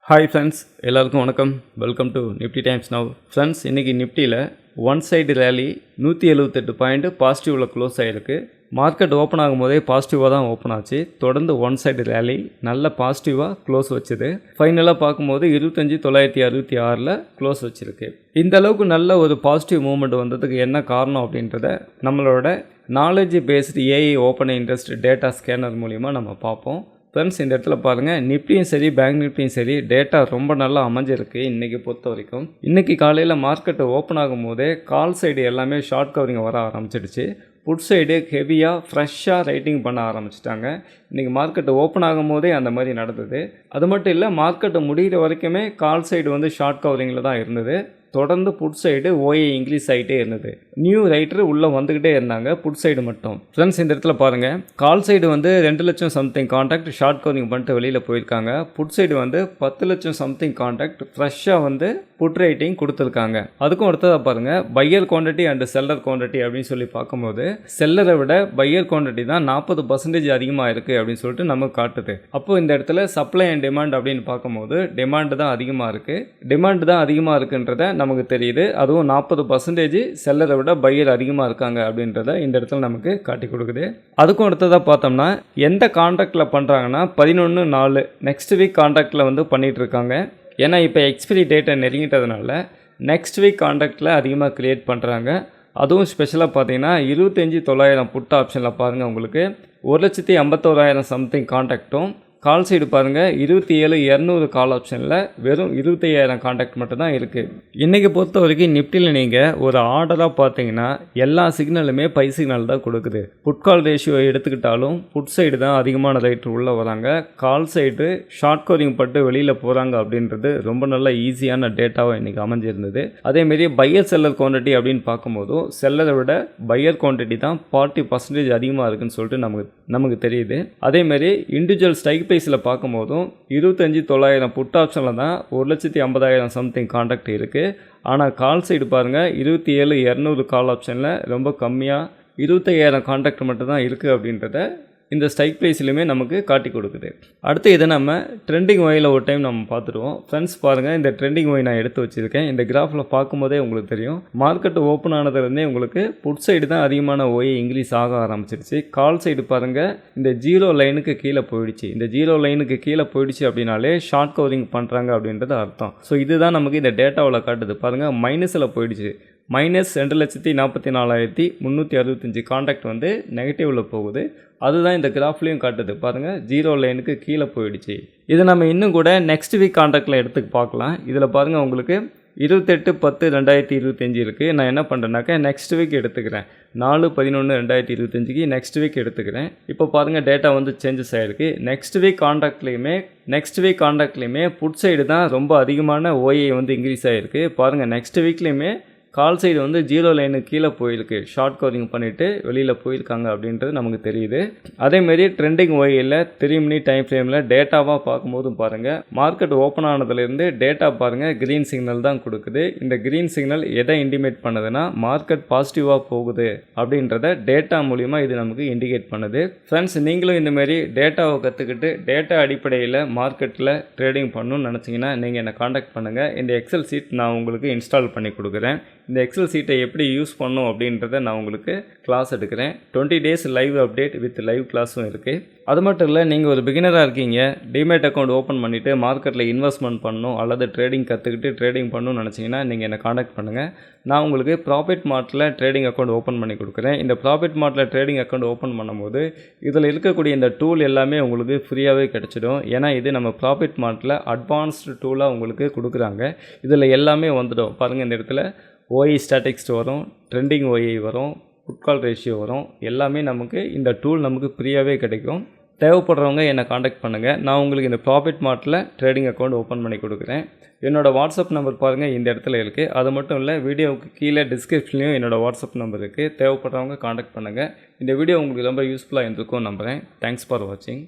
Hi friends, எல்லாருக்கும் வணக்கம். Welcome to Nifty Times Now. Friends, இன்றைக்கி நிஃப்டியில் ஒன் சைடு ரேலி 178 பாயிண்ட் பாசிட்டிவில் க்ளோஸ் ஆகிருக்கு. மார்க்கெட் ஓப்பன் ஆகும்போதே பாசிட்டிவாக தான் ஓப்பன் ஆச்சு. தொடர்ந்து ஒன் சைடு ரேலி நல்ல பாசிட்டிவாக க்ளோஸ் வச்சுது. ஃபைனலாக பார்க்கும்போது 25,966 க்ளோஸ் வச்சுருக்கு. இந்த அளவுக்கு நல்ல ஒரு பாசிட்டிவ் மூவ்மெண்ட் வந்ததுக்கு என்ன காரணம் அப்படின்றத நம்மளோட knowledge based AI open interest data scanner மூலிமா நம்ம பார்ப்போம். ஃப்ரெண்ட்ஸ், இந்த இடத்துல பாருங்கள், நிஃப்டியும் சரி பேங்க் நிஃப்டியும் சரி டேட்டா ரொம்ப நல்லா அமைஞ்சிருக்கு. இன்றைக்கி பொறுத்த வரைக்கும் இன்றைக்கி காலையில் மார்க்கெட்டு ஓப்பன் ஆகும் போதே கால் சைடு எல்லாமே ஷார்ட் கவரிங் வர ஆரம்பிச்சிடுச்சு. புட் சைடு ஹெவியாக ஃப்ரெஷ்ஷாக ரைட்டிங் பண்ண ஆரம்பிச்சிட்டாங்க. இன்றைக்கி மார்க்கெட்டு ஓப்பன் ஆகும் போதே அந்த மாதிரி நடந்தது. அது மட்டும் இல்லை, மார்க்கெட்டு முடிகிற வரைக்குமே கால் சைடு ஷார்ட் கவரிங்கில் தான் இருந்தது. தொடர்ந்து புட் சைடு ஓஏ இன்க்ரீஸ் ஆகிட்டே இருந்தது. நியூ ரைட்டர் உள்ளே வந்துக்கிட்டே இருந்தாங்க புட் சைடு மட்டும். ஃப்ரெண்ட்ஸ், இந்த இடத்துல பாருங்கள், கால் சைடு 2 லட்சம் சம்திங் கான்ட்ராக்ட் ஷார்ட் கவரிங் பண்ணிட்டு வெளியில் போயிருக்காங்க. புட் சைடு 10 லட்சம் சம்திங் கான்ட்ராக்ட் ஃப்ரெஷ்ஷாக புட் ரைட்டிங் கொடுத்துருக்காங்க. அதுக்கும் அடுத்ததாக பாருங்கள், buyer quantity and seller quantity அப்படின்னு சொல்லி பார்க்கும்போது செல்லரை விட பையர் குவான்டிட்டி தான் 40% அதிகமாக இருக்குது அப்படின்னு சொல்லிட்டு நமக்கு காட்டுது. அப்போது இந்த இடத்துல சப்ளை அண்ட் டிமாண்ட் அப்படின்னு பார்க்கும்போது டிமாண்டு தான் அதிகமாக இருக்குது. டிமாண்டு தான் அதிகமாக இருக்குன்றத நமக்கு தெரியுது. அதுவும் 40% செல்லரை விட பையர் அதிகமாக இருக்காங்க அப்படின்றத இந்த இடத்துல நமக்கு காட்டி கொடுக்குது. அதுக்கும் அடுத்ததாக பார்த்தோம்னா, எந்த கான்ட்ராக்டில் பண்ணுறாங்கன்னா 11/4 நெக்ஸ்ட் வீக் கான்ட்ராக்டில் பண்ணிகிட்டு இருக்காங்க. ஏன்னா இப்போ எக்ஸ்பிரி டேட்டை நெருங்கிட்டதுனால நெக்ஸ்ட் வீக் கான்ட்ராக்டில் அதிகமாக க்ரியேட் பண்ணுறாங்க. அதுவும் ஸ்பெஷலாக பார்த்தீங்கன்னா 25,900 புட் ஆப்ஷனில் பாருங்கள், உங்களுக்கு 1,51,000 சம்திங் கான்ட்ராக்டும். கால் சைடு பாருங்கள், 27,200 கால் ஆப்ஷனில் வெறும் 25,000 கான்ட்ராக்ட் மட்டும் தான் இருக்குது. இன்றைக்கி பொறுத்த வரைக்கும் நிஃப்டியில் நீங்கள் ஒரு ஆர்டராக பார்த்தீங்கன்னா எல்லா சிக்னலுமே பை சிக்னல் தான் கொடுக்குது. புட் கால் ரேஷியோ எடுத்துக்கிட்டாலும் புட் சைடு தான் அதிகமான ரைட்டர் உள்ளே வராங்க. கால் சைடு ஷார்ட் கவரிங் பட்டு வெளியில் போகிறாங்க அப்படின்றது ரொம்ப நல்ல ஈஸியான டேட்டாவாக இன்றைக்கி அமைஞ்சிருந்தது. அதேமாரி பையர் செல்லர் குவான்டிட்டி அப்படின்னு பார்க்கும்போதும் செல்லரை விட பையர் குவான்டிட்டி தான் 40% அதிகமாக இருக்குதுன்னு சொல்லிட்டு நமக்கு தெரியுது. அதேமாரி இண்டிவிஜுவல் ஸ்ட்ரைக் ப்ரைஸில் பார்க்கும்போதும் 25,900 புட் ஆப்ஷனில் தான் 1,50,000 சம்திங் கான்ட்ராக்ட் இருக்குது. ஆனால் கால் சைடு பாருங்கள், 27,200 கால் ஆப்ஷனில் ரொம்ப கம்மியாக 25,000 கான்ட்ராக்ட் மட்டும் தான் இருக்குது அப்படின்றத இந்த ஸ்ட்ரைக் ப்ரைஸ்லையுமே நமக்கு காட்டி கொடுக்குது. அடுத்து இதை நம்ம ட்ரெண்டிங் ஒயில் ஒரு டைம் நம்ம பார்த்துருவோம். ஃப்ரெண்ட்ஸ் பாருங்கள், இந்த ட்ரெண்டிங் ஒய் நான் எடுத்து வச்சுருக்கேன். இந்த கிராஃபில் பார்க்கும்போதே உங்களுக்கு தெரியும், மார்க்கெட் ஓப்பன் ஆனதுலேருந்தே உங்களுக்கு புட் சைடு தான் அதிகமான ஒய் இன்க்ரீஸ் ஆக ஆரம்பிச்சிருச்சு. கால் சைடு பாருங்கள், இந்த 0 லைனுக்கு கீழே போயிடுச்சு. இந்த 0 லைனுக்கு கீழே போயிடுச்சு அப்படின்னாலே ஷார்ட் கவரிங் பண்ணுறாங்க அப்படின்றது அர்த்தம். ஸோ இதுதான் நமக்கு இந்த டேட்டாவில் காட்டுது. பாருங்கள், மைனஸில் போயிடுச்சு. -2,44,365 கான்ட்ராக்ட் நெகட்டிவில் போகுது. அதுதான் இந்த கிராஃப்லேயும் காட்டுது. பாருங்கள், 0 லைனுக்கு கீழே போயிடுச்சு. இதை நம்ம இன்னும் கூட நெக்ஸ்ட் வீக் கான்ட்ராக்டில் எடுத்து பார்க்கலாம். இதில் பாருங்கள், உங்களுக்கு 28/10/2025 இருக்குது. நான் என்ன பண்ணுறேன்னாக்கா நெக்ஸ்ட் வீக் எடுத்துக்கிறேன். 4/11/2025 நெக்ஸ்ட் வீக் எடுத்துக்கிறேன். இப்போ பாருங்கள், டேட்டா சேஞ்சஸ் ஆகிருக்கு. நெக்ஸ்ட் வீக் கான்ட்ராக்ட்லேயுமே புட் சைடு தான் ரொம்ப அதிகமான ஓஏ இன்க்ரீஸ் ஆகிருக்கு. பாருங்கள், நெக்ஸ்ட் வீக்லேயுமே கால் சைடு 0 லைனுக்கு கீழே போயிருக்கு. ஷார்ட் கவரிங் பண்ணிவிட்டு வெளியில் போயிருக்காங்க அப்படின்றது நமக்கு தெரியுது. அதேமாரி ட்ரெண்டிங் ஒயில் 3 மினிட் டைம் ஃப்ரேமில் டேட்டாவாக பார்க்கும்போதும் பாருங்கள், மார்க்கெட் ஓப்பன் ஆனதுலேருந்து டேட்டா பாருங்கள் க்ரீன் சிக்னல் தான் கொடுக்குது. இந்த க்ரீன் சிக்னல் எதை இண்டிகேட் பண்ணுதுன்னா மார்க்கெட் பாசிட்டிவாக போகுது அப்படின்றத டேட்டா மூலிமா இது நமக்கு இண்டிகேட் பண்ணுது. ஃப்ரெண்ட்ஸ், நீங்களும் இந்தமாரி டேட்டாவை கற்றுக்கிட்டு டேட்டா அடிப்படையில் மார்க்கெட்டில் ட்ரேடிங் பண்ணணும்னு நினச்சிங்கன்னா நீங்கள் என்னை காண்டாக்ட் பண்ணுங்கள். இந்த எக்ஸல் சீட் நான் உங்களுக்கு இன்ஸ்டால் பண்ணி கொடுக்குறேன். இந்த எக்ஸல் சீட்டை எப்படி யூஸ் பண்ணணும் அப்படின்றத நான் உங்களுக்கு கிளாஸ் எடுக்கிறேன். 20 days live update with live கிளாஸும் இருக்குது. அது மட்டும் இல்லை, நீங்கள் ஒரு பிகினராக இருக்கீங்க, டிமேட் அக்கௌண்ட் ஓப்பன் பண்ணிவிட்டு மார்க்கெட்டில் இன்வெஸ்ட்மெண்ட் பண்ணணும் அல்லது ட்ரேடிங் கற்றுக்கிட்டு ட்ரேடிங் பண்ணணும்னு நினச்சிங்கன்னா நீங்கள் என்னை காண்டாக்ட் பண்ணுங்கள். நான் உங்களுக்கு ப்ராஃபிட் மார்ட்டில் ட்ரேடிங் அக்கௌண்ட் ஓப்பன் பண்ணி கொடுக்குறேன். இந்த ப்ராஃபிட் மார்ட்டில் ட்ரேடிங் அக்கௌண்ட் ஓப்பன் பண்ணும்போது இதில் இருக்கக்கூடிய இந்த டூல் எல்லாமே உங்களுக்கு ஃப்ரீயாகவே கிடச்சிடும். ஏன்னா இது நம்ம ப்ராஃபிட் மார்ட்டில் அட்வான்ஸ்டு டூலாக உங்களுக்கு கொடுக்குறாங்க. இதில் எல்லாமே வந்துடும். பாருங்கள், இந்த இடத்துல ஓஐ ஸ்டாட்டிக்ஸ் வரும், ட்ரெண்டிங் ஓஐ வரும், புட்கால் ரேஷியோ வரும். எல்லாமே நமக்கு இந்த டூல் நமக்கு ஃப்ரீயாகவே கிடைக்கும். தேவைப்படுறவங்க என்னை காண்டாக்ட் பண்ணுங்கள். நான் உங்களுக்கு இந்த ப்ராஃபிட் மார்ட்டில் ட்ரேடிங் அக்கௌண்ட் ஓப்பன் பண்ணி கொடுக்குறேன். என்னோடய வாட்ஸ்அப் நம்பர் பாருங்கள், இந்த இடத்துல இருக்குது. அது மட்டும் இல்லை, வீடியோவுக்கு கீழே டிஸ்கிரிப்ஷன்லையும் என்னோடய வாட்ஸ்அப் நம்பர் இருக்குது. தேவைப்படுறவங்க காண்டாக்ட் பண்ணுங்கள். இந்த வீடியோ உங்களுக்கு ரொம்ப யூஸ்ஃபுல்லாக இருந்திருக்கும் நம்புகிறேன். தேங்க்ஸ் ஃபார் வாட்சிங்.